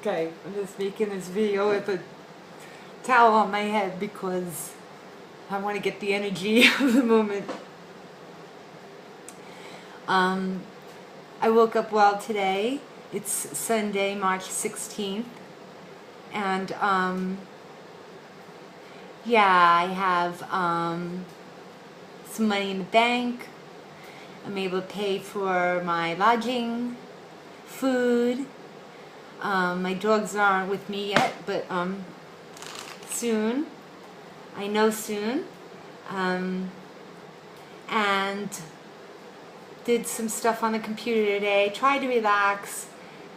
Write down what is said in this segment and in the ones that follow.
Okay, I'm just making this video with a towel on my head because I want to get the energy of the moment. I woke up well today. It's Sunday, March 16th. And yeah, I have some money in the bank. I'm able to pay for my lodging, food. My dogs aren't with me yet, but soon. I know soon. And did some stuff on the computer today. Tried to relax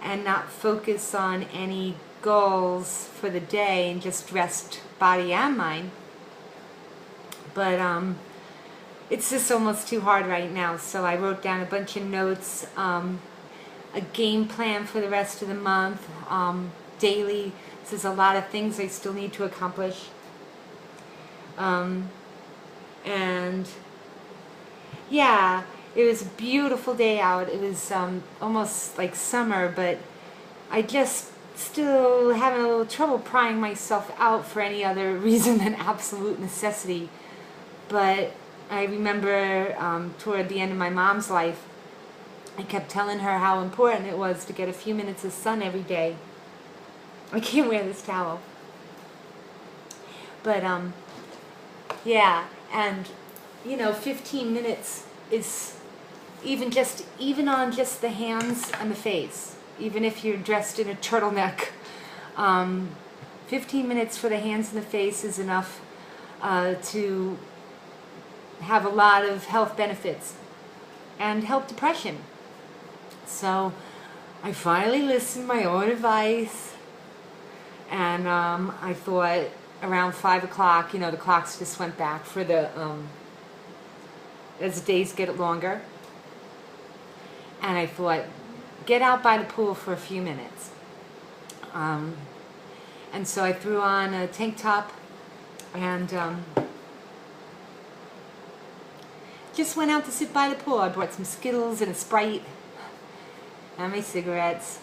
and not focus on any goals for the day and just rest body and mind. But it's just almost too hard right now, so I wrote down a bunch of notes, a game plan for the rest of the month, daily. There's a lot of things I still need to accomplish. And yeah, it was a beautiful day out. It was almost like summer, but I just still having a little trouble prying myself out for any other reason than absolute necessity. But I remember toward the end of my mom's life, I kept telling her how important it was to get a few minutes of sun every day. I can't wear this towel. But yeah, and 15 minutes is even on just the hands and the face, even if you're dressed in a turtleneck. 15 minutes for the hands and the face is enough to have a lot of health benefits and help depression. So I finally listened to my own advice, and I thought around 5 o'clock, the clocks just went back for the as the days get longer, and I thought, get out by the pool for a few minutes. And so I threw on a tank top and just went out to sit by the pool. I brought some Skittles and a Sprite and my cigarettes.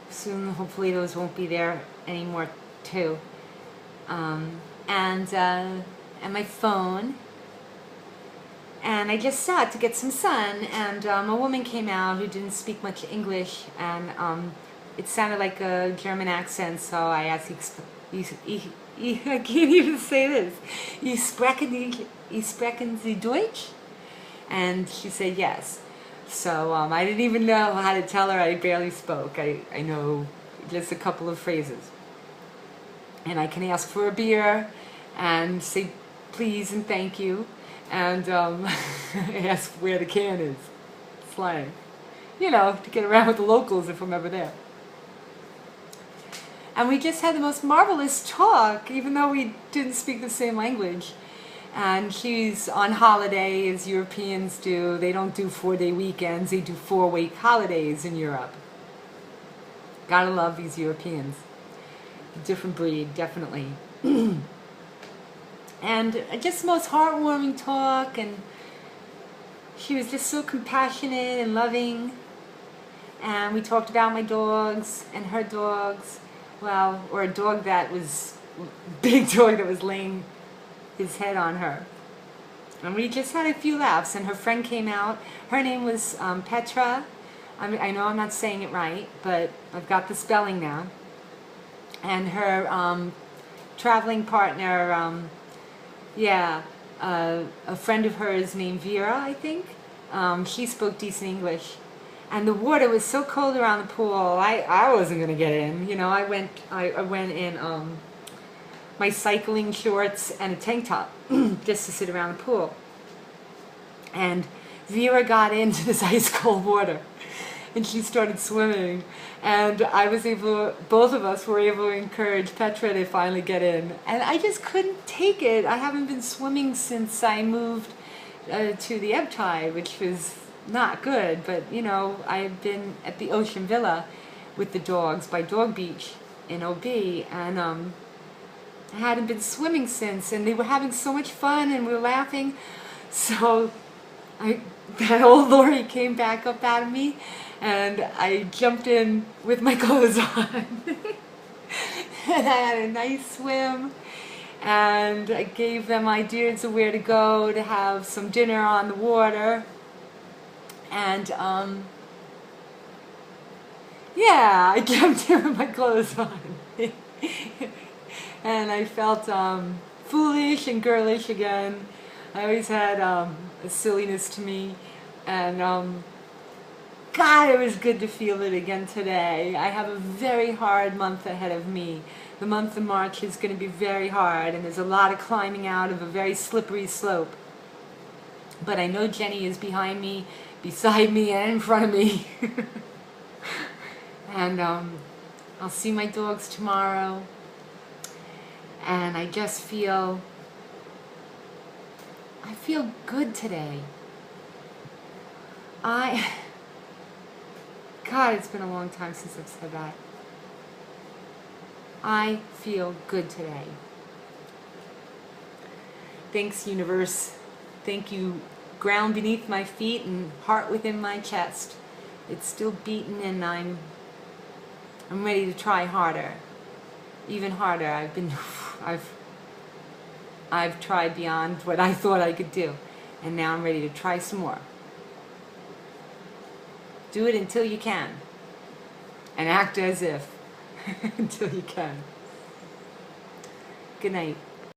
Soon, hopefully, those won't be there anymore too. And my phone. And I just sat to get some sun, and a woman came out who didn't speak much English, and it sounded like a German accent, so I asked, I can't even say this, Sie sprechen Sie Deutsch? And she said yes. So I didn't even know how to tell her. I barely spoke. I know just a couple of phrases. And I can ask for a beer and say please and thank you, and ask where the can is. Slang. To get around with the locals if I'm ever there. And we just had the most marvelous talk, even though we didn't speak the same language. And she's on holiday, as Europeans do. They don't do 4-day weekends, they do 4-week holidays in Europe. Gotta love these Europeans. Different breed, definitely. And just the most heartwarming talk, and she was just so compassionate and loving. And we talked about my dogs and her dogs. Well, or a dog that was, big dog that was laying his head on her. And we just had a few laughs, and her friend came out. Her name was Petra. I know I'm not saying it right, but I've got the spelling now. And her traveling partner, a friend of hers named Vera, I think. She spoke decent English. And the water was so cold around the pool, I wasn't going to get in. I went in my cycling shorts and a tank top just to sit around the pool. And Vera got into this ice cold water, and she started swimming, and both of us were able to encourage Petra to finally get in. And I just couldn't take it. I haven't been swimming since I moved to the ebb tide, which was not good, but I've been at the Ocean Villa with the dogs by Dog Beach in OB, and I hadn't been swimming since, and they were having so much fun and we were laughing. So that old lorry came back up out of me, and I jumped in with my clothes on. And I had a nice swim, and I gave them ideas of where to go to have some dinner on the water. And yeah, I jumped in with my clothes on. And I felt foolish and girlish again. I always had a silliness to me, and God, it was good to feel it again today. I have a very hard month ahead of me. The month of March is going to be very hard, and there's a lot of climbing out of a very slippery slope. But I know Jenny is behind me, beside me, and in front of me. And I'll see my dogs tomorrow. And I just feel good today. God, it's been a long time since I've said that. I feel good today. Thanks, universe. Thank you, ground beneath my feet and heart within my chest. It's still beating, and I'm ready to try harder. Even harder. I've tried beyond what I thought I could do, and now I'm ready to try some more. Do it until you can, and act as if until you can. Good night.